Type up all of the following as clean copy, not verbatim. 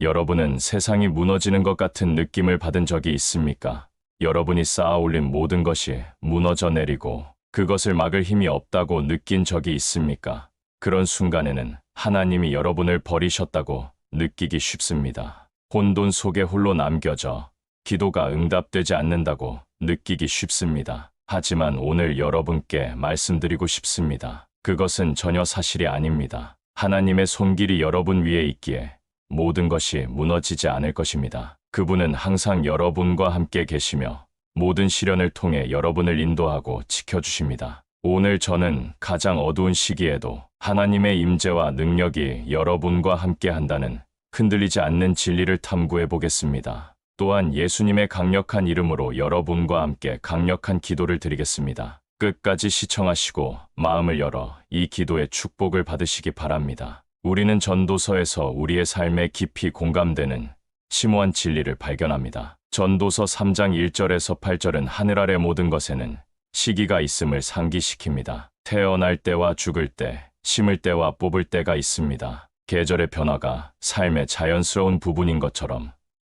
여러분은 세상이 무너지는 것 같은 느낌을 받은 적이 있습니까? 여러분이 쌓아 올린 모든 것이 무너져 내리고 그것을 막을 힘이 없다고 느낀 적이 있습니까? 그런 순간에는 하나님이 여러분을 버리셨다고 느끼기 쉽습니다. 혼돈 속에 홀로 남겨져 기도가 응답되지 않는다고 느끼기 쉽습니다. 하지만 오늘 여러분께 말씀드리고 싶습니다. 그것은 전혀 사실이 아닙니다. 하나님의 손길이 여러분 위에 있기에 모든 것이 무너지지 않을 것입니다. 그분은 항상 여러분과 함께 계시며 모든 시련을 통해 여러분을 인도하고 지켜주십니다. 오늘 저는 가장 어두운 시기에도 하나님의 임재와 능력이 여러분과 함께 한다는 흔들리지 않는 진리를 탐구해 보겠습니다. 또한 예수님의 강력한 이름으로 여러분과 함께 강력한 기도를 드리겠습니다. 끝까지 시청하시고 마음을 열어 이 기도의 축복을 받으시기 바랍니다. 우리는 전도서에서 우리의 삶에 깊이 공감되는 심오한 진리를 발견합니다. 전도서 3장 1절에서 8절은 하늘 아래 모든 것에는 시기가 있음을 상기시킵니다. 태어날 때와 죽을 때, 심을 때와 뽑을 때가 있습니다. 계절의 변화가 삶의 자연스러운 부분인 것처럼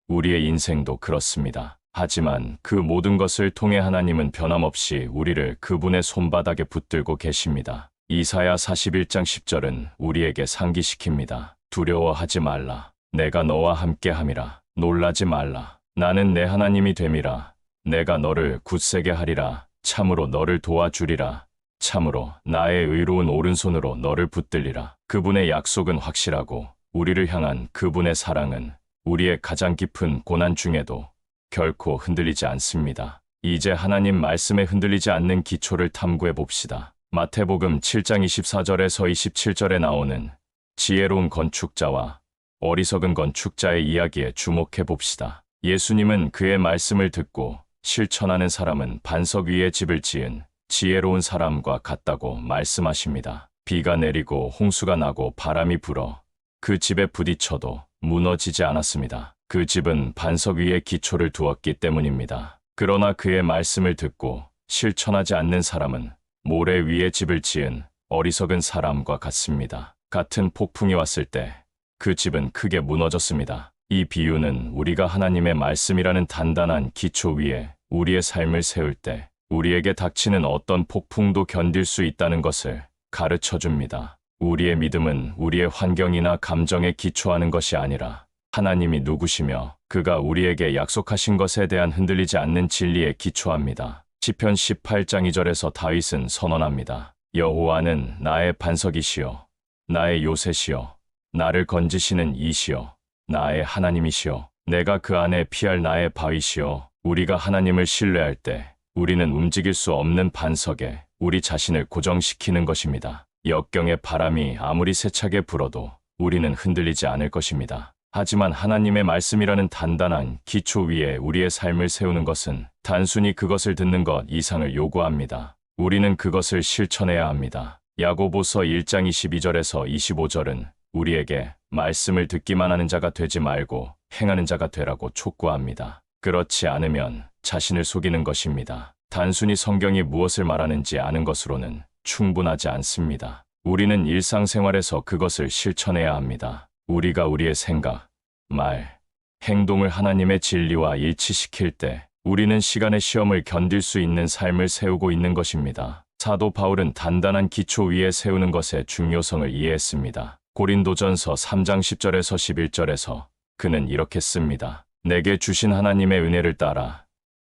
우리의 인생도 그렇습니다. 하지만 그 모든 것을 통해 하나님은 변함없이 우리를 그분의 손바닥에 붙들고 계십니다. 이사야 41장 10절은 우리에게 상기시킵니다. 두려워하지 말라. 내가 너와 함께함이라. 놀라지 말라. 나는 내 하나님이 됨이라. 내가 너를 굳세게 하리라. 참으로 너를 도와주리라. 참으로 나의 의로운 오른손으로 너를 붙들리라. 그분의 약속은 확실하고 우리를 향한 그분의 사랑은 우리의 가장 깊은 고난 중에도 결코 흔들리지 않습니다. 이제 하나님 말씀에 흔들리지 않는 기초를 탐구해 봅시다. 마태복음 7장 24절에서 27절에 나오는 지혜로운 건축자와 어리석은 건축자의 이야기에 주목해 봅시다. 예수님은 그의 말씀을 듣고 실천하는 사람은 반석 위에 집을 지은 지혜로운 사람과 같다고 말씀하십니다. 비가 내리고 홍수가 나고 바람이 불어 그 집에 부딪혀도 무너지지 않았습니다. 그 집은 반석 위에 기초를 두었기 때문입니다. 그러나 그의 말씀을 듣고 실천하지 않는 사람은 모래 위에 집을 지은 어리석은 사람과 같습니다. 같은 폭풍이 왔을 때 그 집은 크게 무너졌습니다. 이 비유는 우리가 하나님의 말씀이라는 단단한 기초 위에 우리의 삶을 세울 때 우리에게 닥치는 어떤 폭풍도 견딜 수 있다는 것을 가르쳐 줍니다. 우리의 믿음은 우리의 환경이나 감정에 기초하는 것이 아니라 하나님이 누구시며 그가 우리에게 약속하신 것에 대한 흔들리지 않는 진리에 기초합니다. 시편 18장 2절에서 다윗은 선언합니다. 여호와는 나의 반석이시요 나의 요새시요 나를 건지시는 이시요 나의 하나님이시요 내가 그 안에 피할 나의 바위시요. 우리가 하나님을 신뢰할 때 우리는 움직일 수 없는 반석에 우리 자신을 고정시키는 것입니다. 역경의 바람이 아무리 세차게 불어도 우리는 흔들리지 않을 것입니다. 하지만 하나님의 말씀이라는 단단한 기초 위에 우리의 삶을 세우는 것은 단순히 그것을 듣는 것 이상을 요구합니다. 우리는 그것을 실천해야 합니다. 야고보서 1장 22절에서 25절은 우리에게 말씀을 듣기만 하는 자가 되지 말고 행하는 자가 되라고 촉구합니다. 그렇지 않으면 자신을 속이는 것입니다. 단순히 성경이 무엇을 말하는지 아는 것으로는 충분하지 않습니다. 우리는 일상생활에서 그것을 실천해야 합니다. 우리가 우리의 생각, 말, 행동을 하나님의 진리와 일치시킬 때 우리는 시간의 시험을 견딜 수 있는 삶을 세우고 있는 것입니다. 사도 바울은 단단한 기초 위에 세우는 것의 중요성을 이해했습니다. 고린도전서 3장 10절에서 11절에서 그는 이렇게 씁니다. 내게 주신 하나님의 은혜를 따라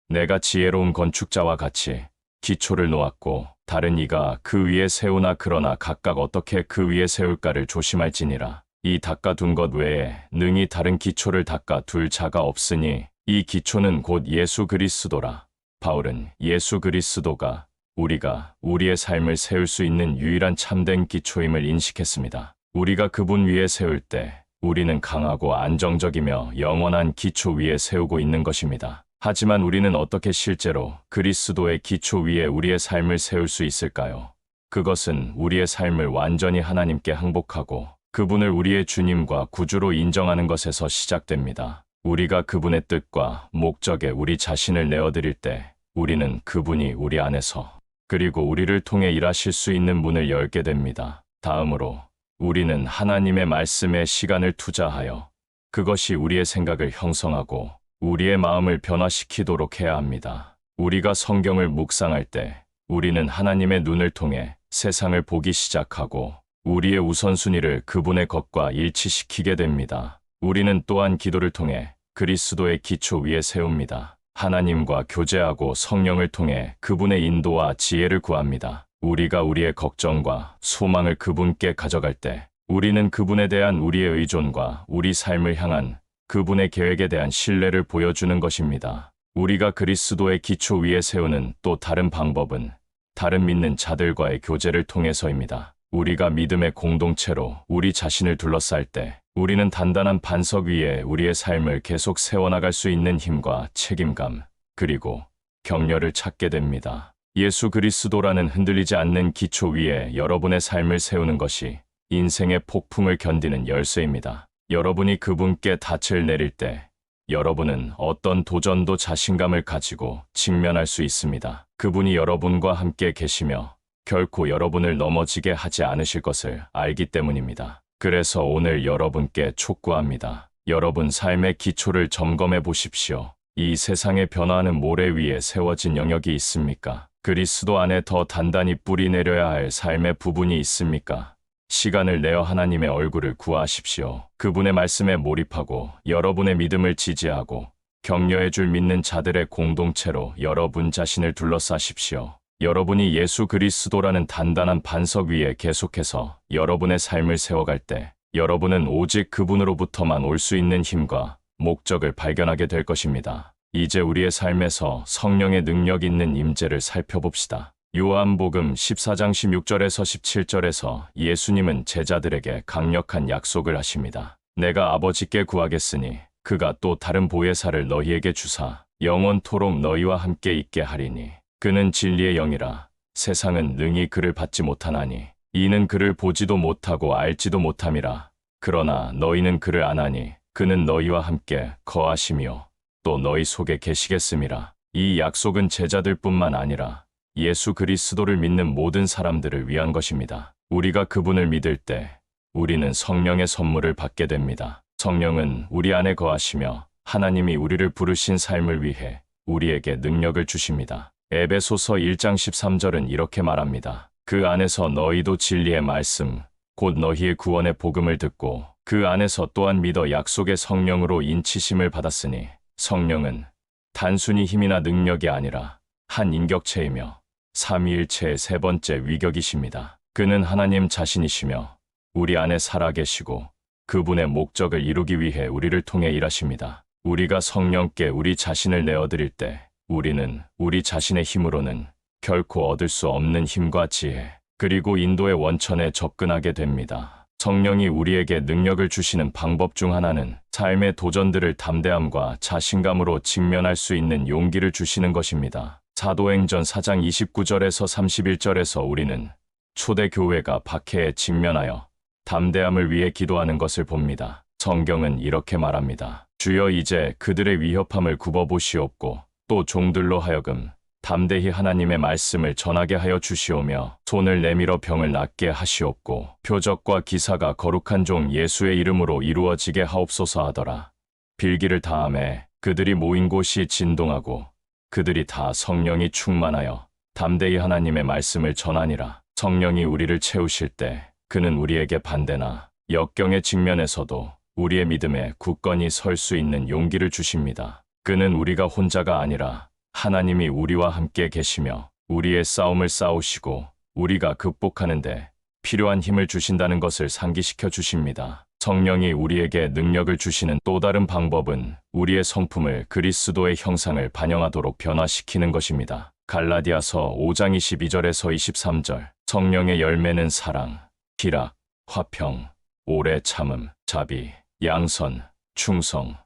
내가 지혜로운 건축자와 같이 기초를 놓았고 다른 이가 그 위에 세우나 그러나 각각 어떻게 그 위에 세울까를 조심할지니라. 이 닦아둔 것 외에 능히 다른 기초를 닦아둘 자가 없으니 이 기초는 곧 예수 그리스도라. 바울은 예수 그리스도가 우리가 우리의 삶을 세울 수 있는 유일한 참된 기초임을 인식했습니다. 우리가 그분 위에 세울 때 우리는 강하고 안정적이며 영원한 기초 위에 세우고 있는 것입니다. 하지만 우리는 어떻게 실제로 그리스도의 기초 위에 우리의 삶을 세울 수 있을까요? 그것은 우리의 삶을 완전히 하나님께 항복하고 그분을 우리의 주님과 구주로 인정하는 것에서 시작됩니다. 우리가 그분의 뜻과 목적에 우리 자신을 내어드릴 때 우리는 그분이 우리 안에서 그리고 우리를 통해 일하실 수 있는 문을 열게 됩니다. 다음으로 우리는 하나님의 말씀에 시간을 투자하여 그것이 우리의 생각을 형성하고 우리의 마음을 변화시키도록 해야 합니다. 우리가 성경을 묵상할 때 우리는 하나님의 눈을 통해 세상을 보기 시작하고 우리의 우선순위를 그분의 것과 일치시키게 됩니다. 우리는 또한 기도를 통해 그리스도의 기초 위에 세웁니다. 하나님과 교제하고 성령을 통해 그분의 인도와 지혜를 구합니다. 우리가 우리의 걱정과 소망을 그분께 가져갈 때 우리는 그분에 대한 우리의 의존과 우리 삶을 향한 그분의 계획에 대한 신뢰를 보여주는 것입니다. 우리가 그리스도의 기초 위에 세우는 또 다른 방법은 다른 믿는 자들과의 교제를 통해서입니다. 우리가 믿음의 공동체로 우리 자신을 둘러쌀 때 우리는 단단한 반석 위에 우리의 삶을 계속 세워나갈 수 있는 힘과 책임감, 그리고 격려를 찾게 됩니다. 예수 그리스도라는 흔들리지 않는 기초 위에 여러분의 삶을 세우는 것이 인생의 폭풍을 견디는 열쇠입니다. 여러분이 그분께 닻을 내릴 때 여러분은 어떤 도전도 자신감을 가지고 직면할 수 있습니다. 그분이 여러분과 함께 계시며 결코 여러분을 넘어지게 하지 않으실 것을 알기 때문입니다. 그래서 오늘 여러분께 촉구합니다. 여러분 삶의 기초를 점검해 보십시오. 이 세상에 변화하는 모래 위에 세워진 영역이 있습니까? 그리스도 안에 더 단단히 뿌리 내려야 할 삶의 부분이 있습니까? 시간을 내어 하나님의 얼굴을 구하십시오. 그분의 말씀에 몰입하고 여러분의 믿음을 지지하고 격려해 줄 믿는 자들의 공동체로 여러분 자신을 둘러싸십시오. 여러분이 예수 그리스도라는 단단한 반석 위에 계속해서 여러분의 삶을 세워갈 때 여러분은 오직 그분으로부터만 올 수 있는 힘과 목적을 발견하게 될 것입니다. 이제 우리의 삶에서 성령의 능력 있는 임재를 살펴봅시다. 요한복음 14장 16절에서 17절에서 예수님은 제자들에게 강력한 약속을 하십니다. 내가 아버지께 구하겠으니 그가 또 다른 보혜사를 너희에게 주사 영원토록 너희와 함께 있게 하리니 그는 진리의 영이라 세상은 능히 그를 받지 못하나니 이는 그를 보지도 못하고 알지도 못함이라. 그러나 너희는 그를 아나니 그는 너희와 함께 거하시며 또 너희 속에 계시겠음이라. 이 약속은 제자들뿐만 아니라 예수 그리스도를 믿는 모든 사람들을 위한 것입니다. 우리가 그분을 믿을 때 우리는 성령의 선물을 받게 됩니다. 성령은 우리 안에 거하시며 하나님이 우리를 부르신 삶을 위해 우리에게 능력을 주십니다. 에베소서 1장 13절은 이렇게 말합니다. 그 안에서 너희도 진리의 말씀, 곧 너희의 구원의 복음을 듣고 그 안에서 또한 믿어 약속의 성령으로 인치심을 받았으니 성령은 단순히 힘이나 능력이 아니라 한 인격체이며 삼위일체의 세 번째 위격이십니다. 그는 하나님 자신이시며 우리 안에 살아계시고 그분의 목적을 이루기 위해 우리를 통해 일하십니다. 우리가 성령께 우리 자신을 내어드릴 때 우리는 우리 자신의 힘으로는 결코 얻을 수 없는 힘과 지혜, 그리고 인도의 원천에 접근하게 됩니다. 성령이 우리에게 능력을 주시는 방법 중 하나는 삶의 도전들을 담대함과 자신감으로 직면할 수 있는 용기를 주시는 것입니다. 사도행전 4장 29절에서 31절에서 우리는 초대교회가 박해에 직면하여 담대함을 위해 기도하는 것을 봅니다. 성경은 이렇게 말합니다. 주여 이제 그들의 위협함을 굽어보시옵고 또 종들로 하여금 담대히 하나님의 말씀을 전하게 하여 주시오며 손을 내밀어 병을 낫게 하시옵고 표적과 기사가 거룩한 종 예수의 이름으로 이루어지게 하옵소서 하더라. 빌기를 다하매 그들이 모인 곳이 진동하고 그들이 다 성령이 충만하여 담대히 하나님의 말씀을 전하니라. 성령이 우리를 채우실 때 그는 우리에게 반대나 역경의 직면에서도 우리의 믿음에 굳건히 설 수 있는 용기를 주십니다. 그는 우리가 혼자가 아니라 하나님이 우리와 함께 계시며 우리의 싸움을 싸우시고 우리가 극복하는데 필요한 힘을 주신다는 것을 상기시켜 주십니다. 성령이 우리에게 능력을 주시는 또 다른 방법은 우리의 성품을 그리스도의 형상을 반영하도록 변화시키는 것입니다. 갈라디아서 5장 22절에서 23절. 성령의 열매는 사랑, 희락, 화평, 오래 참음, 자비, 양선, 충성,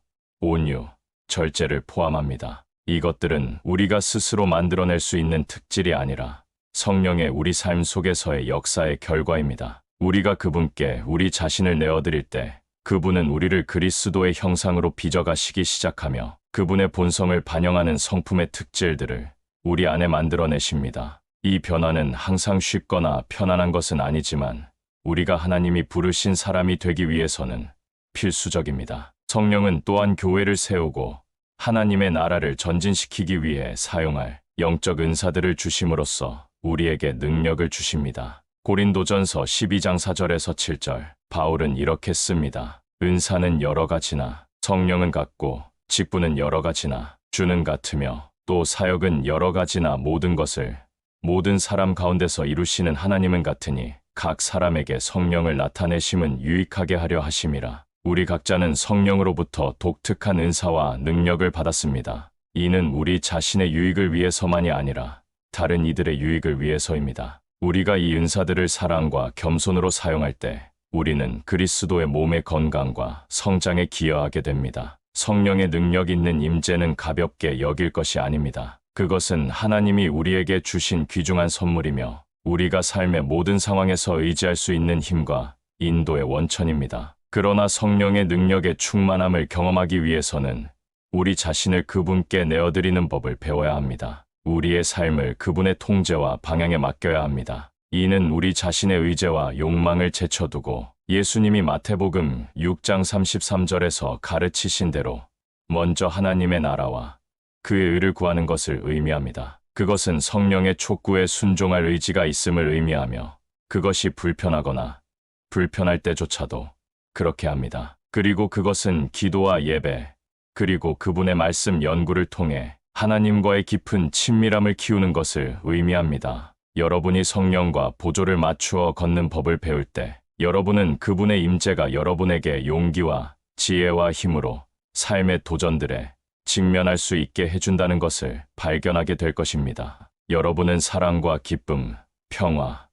온유, 절제를 포함합니다. 이것들은 우리가 스스로 만들어낼 수 있는 특질이 아니라 성령의 우리 삶 속에서의 역사의 결과입니다. 우리가 그분께 우리 자신을 내어드릴 때 그분은 우리를 그리스도의 형상으로 빚어가시기 시작하며 그분의 본성을 반영하는 성품의 특질들을 우리 안에 만들어내십니다. 이 변화는 항상 쉽거나 편안한 것은 아니지만 우리가 하나님이 부르신 사람이 되기 위해서는 필수적입니다. 성령은 또한 교회를 세우고 하나님의 나라를 전진시키기 위해 사용할 영적 은사들을 주심으로써 우리에게 능력을 주십니다. 고린도전서 12장 4절에서 7절, 바울은 이렇게 씁니다. 은사는 여러 가지나 성령은 같고 직분은 여러 가지나 주는 같으며 또 사역은 여러 가지나 모든 것을 모든 사람 가운데서 이루시는 하나님은 같으니 각 사람에게 성령을 나타내심은 유익하게 하려 하심이라. 우리 각자는 성령으로부터 독특한 은사와 능력을 받았습니다. 이는 우리 자신의 유익을 위해서만이 아니라 다른 이들의 유익을 위해서입니다. 우리가 이 은사들을 사랑과 겸손으로 사용할 때 우리는 그리스도의 몸의 건강과 성장에 기여하게 됩니다. 성령의 능력 있는 임재는 가볍게 여길 것이 아닙니다. 그것은 하나님이 우리에게 주신 귀중한 선물이며 우리가 삶의 모든 상황에서 의지할 수 있는 힘과 인도의 원천입니다. 그러나 성령의 능력의 충만함을 경험하기 위해서는 우리 자신을 그분께 내어드리는 법을 배워야 합니다. 우리의 삶을 그분의 통제와 방향에 맡겨야 합니다. 이는 우리 자신의 의지와 욕망을 제쳐두고 예수님이 마태복음 6장 33절에서 가르치신 대로 먼저 하나님의 나라와 그의 의를 구하는 것을 의미합니다. 그것은 성령의 촉구에 순종할 의지가 있음을 의미하며 그것이 불편하거나 불편할 때조차도 그렇게 합니다. 그리고 그것은 기도와 예배, 그리고 그분의 말씀 연구를 통해 하나님과의 깊은 친밀함을 키우는 것을 의미합니다. 여러분이 성령과 보조를 맞추어 걷는 법을 배울 때 여러분은 그분의 임재가 여러분에게 용기와 지혜와 힘으로 삶의 도전들에 직면할 수 있게 해준다는 것을 발견하게 될 것입니다. 여러분은 사랑과 기쁨, 평화,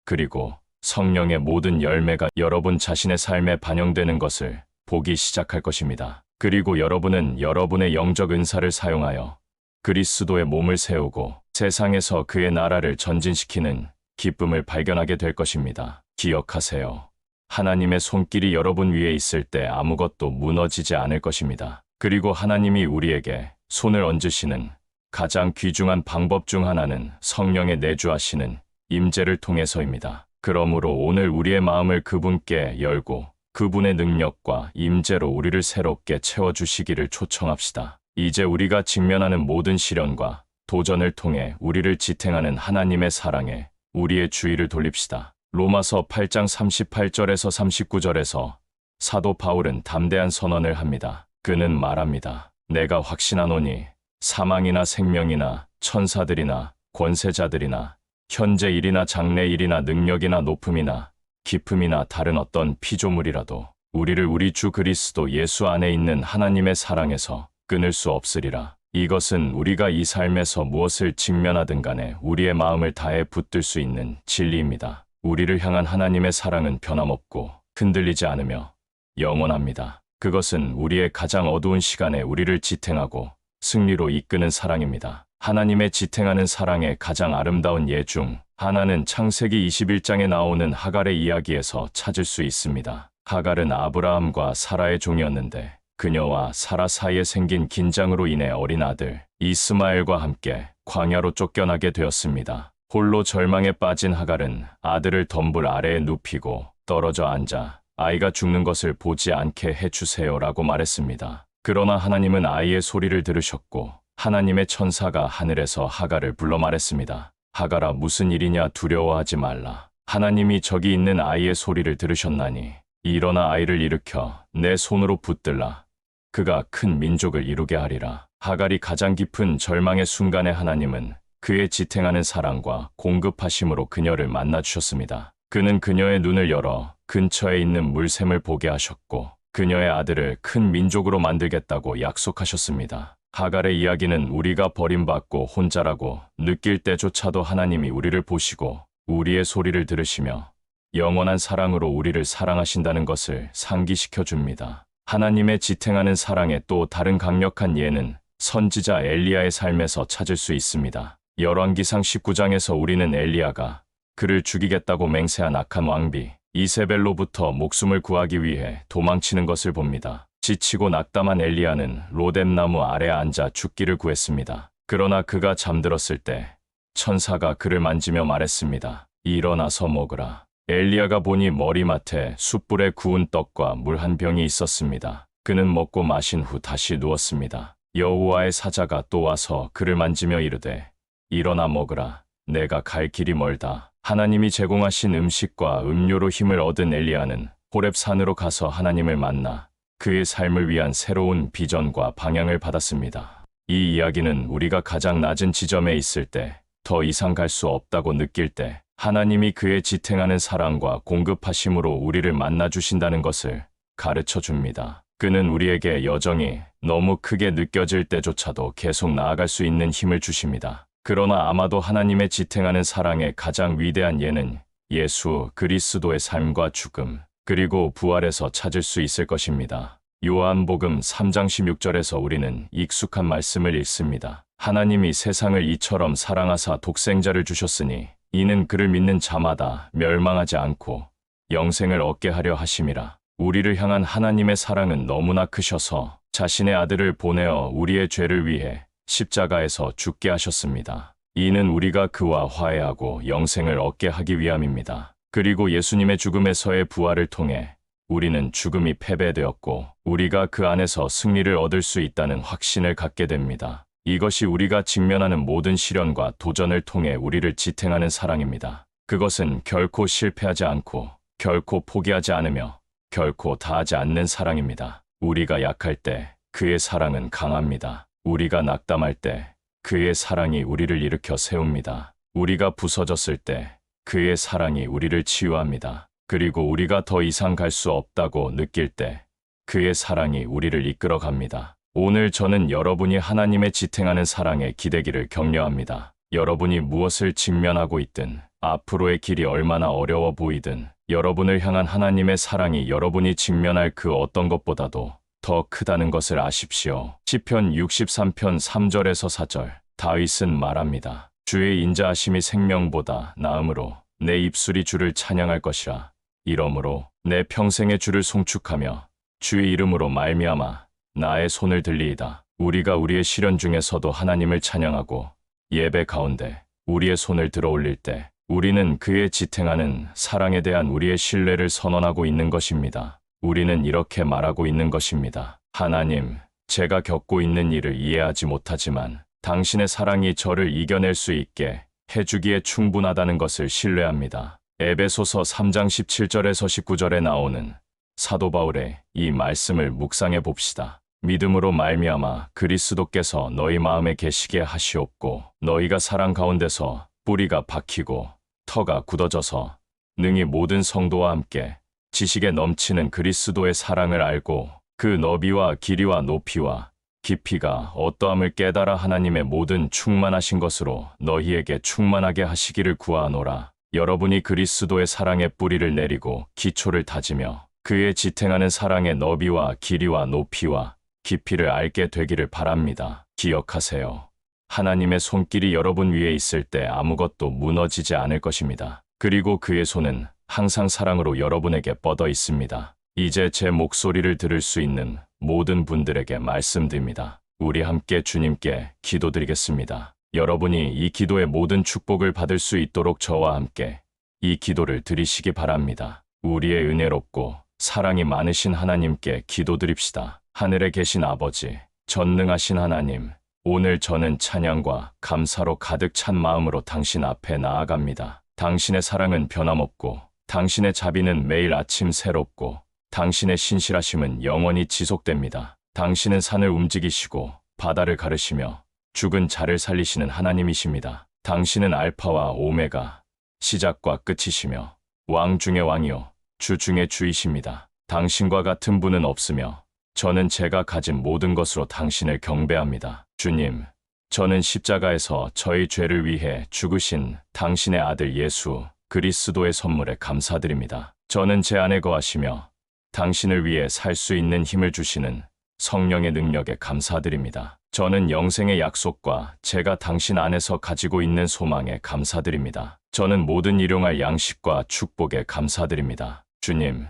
그리고 성령의 모든 열매가 여러분 자신의 삶에 반영되는 것을 보기 시작할 것입니다. 그리고 여러분은 여러분의 영적 은사를 사용하여 그리스도의 몸을 세우고 세상에서 그의 나라를 전진시키는 기쁨을 발견하게 될 것입니다. 기억하세요. 하나님의 손길이 여러분 위에 있을 때 아무것도 무너지지 않을 것입니다. 그리고 하나님이 우리에게 손을 얹으시는 가장 귀중한 방법 중 하나는 성령의 내주하시는 임재를 통해서입니다. 그러므로 오늘 우리의 마음을 그분께 열고 그분의 능력과 임재로 우리를 새롭게 채워주시기를 초청합시다. 이제 우리가 직면하는 모든 시련과 도전을 통해 우리를 지탱하는 하나님의 사랑에 우리의 주의를 돌립시다. 로마서 8장 38절에서 39절에서 사도 바울은 담대한 선언을 합니다. 그는 말합니다. 내가 확신하노니 사망이나 생명이나 천사들이나 권세자들이나 현재 일이나 장래 일이나 능력이나 높음이나 깊음이나 다른 어떤 피조물이라도 우리를 우리 주 그리스도 예수 안에 있는 하나님의 사랑에서 끊을 수 없으리라. 이것은 우리가 이 삶에서 무엇을 직면하든 간에 우리의 마음을 다해 붙들 수 있는 진리입니다. 우리를 향한 하나님의 사랑은 변함없고 흔들리지 않으며 영원합니다. 그것은 우리의 가장 어두운 시간에 우리를 지탱하고 승리로 이끄는 사랑입니다. 하나님의 지탱하는 사랑의 가장 아름다운 예 중 하나는 창세기 21장에 나오는 하갈의 이야기에서 찾을 수 있습니다. 하갈은 아브라함과 사라의 종이었는데 그녀와 사라 사이에 생긴 긴장으로 인해 어린 아들 이스마엘과 함께 광야로 쫓겨나게 되었습니다. 홀로 절망에 빠진 하갈은 아들을 덤불 아래에 눕히고 떨어져 앉아 아이가 죽는 것을 보지 않게 해주세요라고 말했습니다. 그러나 하나님은 아이의 소리를 들으셨고 하나님의 천사가 하늘에서 하갈을 불러 말했습니다. 하갈아, 무슨 일이냐, 두려워하지 말라. 하나님이 저기 있는 아이의 소리를 들으셨나니 일어나 아이를 일으켜 내 손으로 붙들라. 그가 큰 민족을 이루게 하리라. 하갈이 가장 깊은 절망의 순간에 하나님은 그의 지탱하는 사랑과 공급하심으로 그녀를 만나주셨습니다. 그는 그녀의 눈을 열어 근처에 있는 물샘을 보게 하셨고 그녀의 아들을 큰 민족으로 만들겠다고 약속하셨습니다. 하갈의 이야기는 우리가 버림받고 혼자라고 느낄 때조차도 하나님이 우리를 보시고 우리의 소리를 들으시며 영원한 사랑으로 우리를 사랑하신다는 것을 상기시켜 줍니다. 하나님의 지탱하는 사랑의 또 다른 강력한 예는 선지자 엘리야의 삶에서 찾을 수 있습니다. 열왕기상 19장에서 우리는 엘리야가 그를 죽이겠다고 맹세한 악한 왕비 이세벨로부터 목숨을 구하기 위해 도망치는 것을 봅니다. 지치고 낙담한 엘리야는 로뎀나무 아래 앉아 죽기를 구했습니다. 그러나 그가 잠들었을 때 천사가 그를 만지며 말했습니다. 일어나서 먹으라. 엘리야가 보니 머리맡에 숯불에 구운 떡과 물 한 병이 있었습니다. 그는 먹고 마신 후 다시 누웠습니다. 여호와의 사자가 또 와서 그를 만지며 이르되 일어나 먹으라. 내가 갈 길이 멀다. 하나님이 제공하신 음식과 음료로 힘을 얻은 엘리야는 호렙산으로 가서 하나님을 만나 그의 삶을 위한 새로운 비전과 방향을 받았습니다. 이 이야기는 우리가 가장 낮은 지점에 있을 때, 더 이상 갈 수 없다고 느낄 때, 하나님이 그의 지탱하는 사랑과 공급하심으로 우리를 만나주신다는 것을 가르쳐 줍니다. 그는 우리에게 여정이 너무 크게 느껴질 때조차도 계속 나아갈 수 있는 힘을 주십니다. 그러나 아마도 하나님의 지탱하는 사랑의 가장 위대한 예는 예수 그리스도의 삶과 죽음, 그리고 부활에서 찾을 수 있을 것입니다. 요한복음 3장 16절에서 우리는 익숙한 말씀을 읽습니다. 하나님이 세상을 이처럼 사랑하사 독생자를 주셨으니 이는 그를 믿는 자마다 멸망하지 않고 영생을 얻게 하려 하심이라. 우리를 향한 하나님의 사랑은 너무나 크셔서 자신의 아들을 보내어 우리의 죄를 위해 십자가에서 죽게 하셨습니다. 이는 우리가 그와 화해하고 영생을 얻게 하기 위함입니다. 그리고 예수님의 죽음에서의 부활을 통해 우리는 죽음이 패배되었고 우리가 그 안에서 승리를 얻을 수 있다는 확신을 갖게 됩니다. 이것이 우리가 직면하는 모든 시련과 도전을 통해 우리를 지탱하는 사랑입니다. 그것은 결코 실패하지 않고 결코 포기하지 않으며 결코 다하지 않는 사랑입니다. 우리가 약할 때 그의 사랑은 강합니다. 우리가 낙담할 때 그의 사랑이 우리를 일으켜 세웁니다. 우리가 부서졌을 때 그의 사랑이 우리를 치유합니다. 그리고 우리가 더 이상 갈 수 없다고 느낄 때 그의 사랑이 우리를 이끌어 갑니다. 오늘 저는 여러분이 하나님의 지탱하는 사랑에 기대기를 격려합니다. 여러분이 무엇을 직면하고 있든 앞으로의 길이 얼마나 어려워 보이든 여러분을 향한 하나님의 사랑이 여러분이 직면할 그 어떤 것보다도 더 크다는 것을 아십시오. 시편 63편 3절에서 4절 다윗은 말합니다. 주의 인자하심이 생명보다 나음으로 내 입술이 주를 찬양할 것이라. 이러므로 내 평생의 주를 송축하며 주의 이름으로 말미암아 나의 손을 들리이다. 우리가 우리의 시련 중에서도 하나님을 찬양하고 예배 가운데 우리의 손을 들어 올릴 때 우리는 그의 지탱하는 사랑에 대한 우리의 신뢰를 선언하고 있는 것입니다. 우리는 이렇게 말하고 있는 것입니다. 하나님, 제가 겪고 있는 일을 이해하지 못하지만 당신의 사랑이 저를 이겨낼 수 있게 해주기에 충분하다는 것을 신뢰합니다. 에베소서 3장 17절에서 19절에 나오는 사도 바울의 이 말씀을 묵상해 봅시다. 믿음으로 말미암아 그리스도께서 너희 마음에 계시게 하시옵고 너희가 사랑 가운데서 뿌리가 박히고 터가 굳어져서 능히 모든 성도와 함께 지식에 넘치는 그리스도의 사랑을 알고 그 너비와 길이와 높이와 깊이가 어떠함을 깨달아 하나님의 모든 충만하신 것으로 너희에게 충만하게 하시기를 구하노라. 여러분이 그리스도의 사랑의 뿌리를 내리고 기초를 다지며 그의 지탱하는 사랑의 너비와 길이와 높이와 깊이를 알게 되기를 바랍니다. 기억하세요. 하나님의 손길이 여러분 위에 있을 때 아무것도 무너지지 않을 것입니다. 그리고 그의 손은 항상 사랑으로 여러분에게 뻗어 있습니다. 이제 제 목소리를 들을 수 있는 모든 분들에게 말씀드립니다. 우리 함께 주님께 기도드리겠습니다. 여러분이 이 기도의 모든 축복을 받을 수 있도록 저와 함께 이 기도를 드리시기 바랍니다. 우리의 은혜롭고 사랑이 많으신 하나님께 기도드립시다. 하늘에 계신 아버지, 전능하신 하나님, 오늘 저는 찬양과 감사로 가득 찬 마음으로 당신 앞에 나아갑니다. 당신의 사랑은 변함없고 당신의 자비는 매일 아침 새롭고 당신의 신실하심은 영원히 지속됩니다. 당신은 산을 움직이시고 바다를 가르시며 죽은 자를 살리시는 하나님이십니다. 당신은 알파와 오메가, 시작과 끝이시며 왕 중의 왕이요 주 중의 주이십니다. 당신과 같은 분은 없으며 저는 제가 가진 모든 것으로 당신을 경배합니다. 주님, 저는 십자가에서 저희 죄를 위해 죽으신 당신의 아들 예수 그리스도의 선물에 감사드립니다. 저는 제 안에 거하시며 당신을 위해 살 수 있는 힘을 주시는 성령의 능력에 감사드립니다. 저는 영생의 약속과 제가 당신 안에서 가지고 있는 소망에 감사드립니다. 저는 모든 일용할 양식과 축복에 감사드립니다. 주님,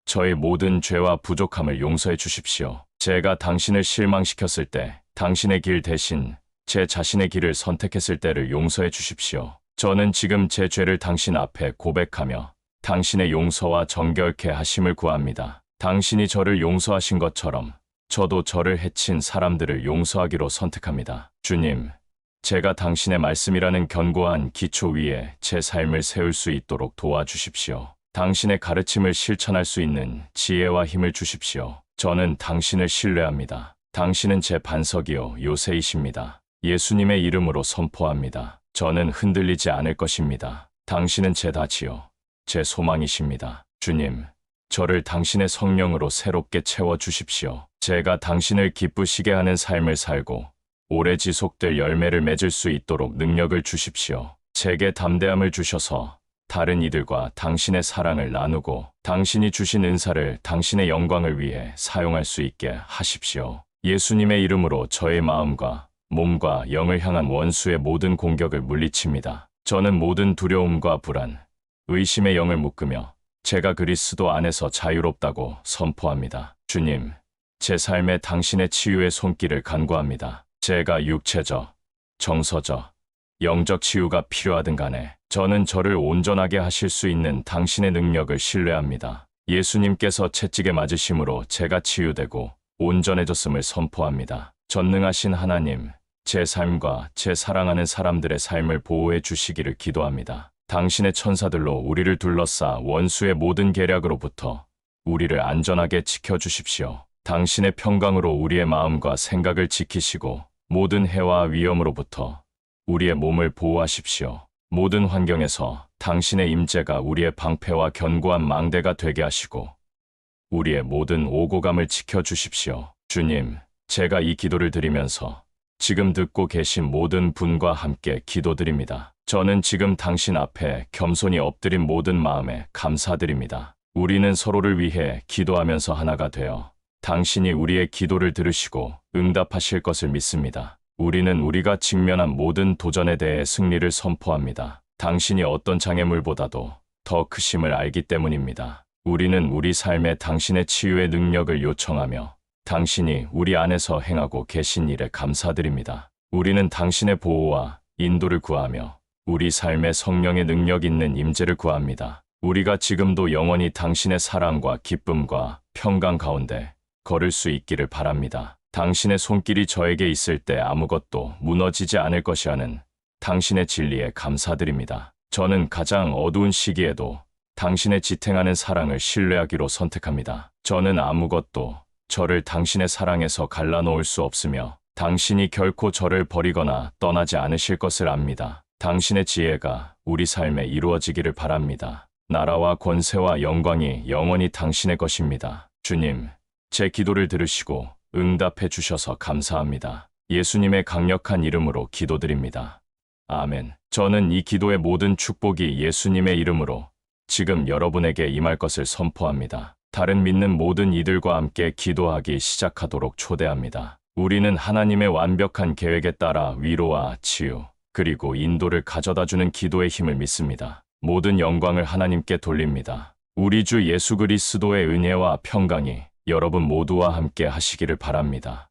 저의 모든 죄와 부족함을 용서해 주십시오. 제가 당신을 실망시켰을 때 당신의 길 대신 제 자신의 길을 선택했을 때를 용서해 주십시오. 저는 지금 제 죄를 당신 앞에 고백하며 당신의 용서와 정결케 하심을 구합니다. 당신이 저를 용서하신 것처럼 저도 저를 해친 사람들을 용서하기로 선택합니다. 주님, 제가 당신의 말씀이라는 견고한 기초 위에 제 삶을 세울 수 있도록 도와주십시오. 당신의 가르침을 실천할 수 있는 지혜와 힘을 주십시오. 저는 당신을 신뢰합니다. 당신은 제 반석이요 요새이십니다. 예수님의 이름으로 선포합니다. 저는 흔들리지 않을 것입니다. 당신은 제 다지요, 제 소망이십니다. 주님, 저를 당신의 성령으로 새롭게 채워주십시오. 제가 당신을 기쁘시게 하는 삶을 살고 오래 지속될 열매를 맺을 수 있도록 능력을 주십시오. 제게 담대함을 주셔서 다른 이들과 당신의 사랑을 나누고 당신이 주신 은사를 당신의 영광을 위해 사용할 수 있게 하십시오. 예수님의 이름으로 저의 마음과 몸과 영을 향한 원수의 모든 공격을 물리칩니다. 저는 모든 두려움과 불안, 의심의 영을 묶으며 제가 그리스도 안에서 자유롭다고 선포합니다. 주님, 제 삶에 당신의 치유의 손길을 간구합니다. 제가 육체적, 정서적, 영적 치유가 필요하든 간에 저는 저를 온전하게 하실 수 있는 당신의 능력을 신뢰합니다. 예수님께서 채찍에 맞으심으로 제가 치유되고 온전해졌음을 선포합니다. 전능하신 하나님, 제 삶과 제 사랑하는 사람들의 삶을 보호해 주시기를 기도합니다. 당신의 천사들로 우리를 둘러싸 원수의 모든 계략으로부터 우리를 안전하게 지켜주십시오. 당신의 평강으로 우리의 마음과 생각을 지키시고 모든 해와 위험으로부터 우리의 몸을 보호하십시오. 모든 환경에서 당신의 임재가 우리의 방패와 견고한 망대가 되게 하시고 우리의 모든 오고감을 지켜주십시오. 주님, 제가 이 기도를 드리면서 지금 듣고 계신 모든 분과 함께 기도드립니다. 저는 지금 당신 앞에 겸손히 엎드린 모든 마음에 감사드립니다. 우리는 서로를 위해 기도하면서 하나가 되어 당신이 우리의 기도를 들으시고 응답하실 것을 믿습니다. 우리는 우리가 직면한 모든 도전에 대해 승리를 선포합니다. 당신이 어떤 장애물보다도 더 크심을 알기 때문입니다. 우리는 우리 삶에 당신의 치유의 능력을 요청하며 당신이 우리 안에서 행하고 계신 일에 감사드립니다. 우리는 당신의 보호와 인도를 구하며 우리 삶에 성령의 능력 있는 임재를 구합니다. 우리가 지금도 영원히 당신의 사랑과 기쁨과 평강 가운데 걸을 수 있기를 바랍니다. 당신의 손길이 저에게 있을 때 아무것도 무너지지 않을 것이라는 당신의 진리에 감사드립니다. 저는 가장 어두운 시기에도 당신의 지탱하는 사랑을 신뢰하기로 선택합니다. 저는 아무것도 저를 당신의 사랑에서 갈라놓을 수 없으며 당신이 결코 저를 버리거나 떠나지 않으실 것을 압니다. 당신의 지혜가 우리 삶에 이루어지기를 바랍니다. 나라와 권세와 영광이 영원히 당신의 것입니다. 주님, 제 기도를 들으시고 응답해 주셔서 감사합니다. 예수님의 강력한 이름으로 기도드립니다. 아멘. 저는 이 기도의 모든 축복이 예수님의 이름으로 지금 여러분에게 임할 것을 선포합니다. 다른 믿는 모든 이들과 함께 기도하기 시작하도록 초대합니다. 우리는 하나님의 완벽한 계획에 따라 위로와 치유, 그리고 인도를 가져다주는 기도의 힘을 믿습니다. 모든 영광을 하나님께 돌립니다. 우리 주 예수 그리스도의 은혜와 평강이 여러분 모두와 함께 하시기를 바랍니다.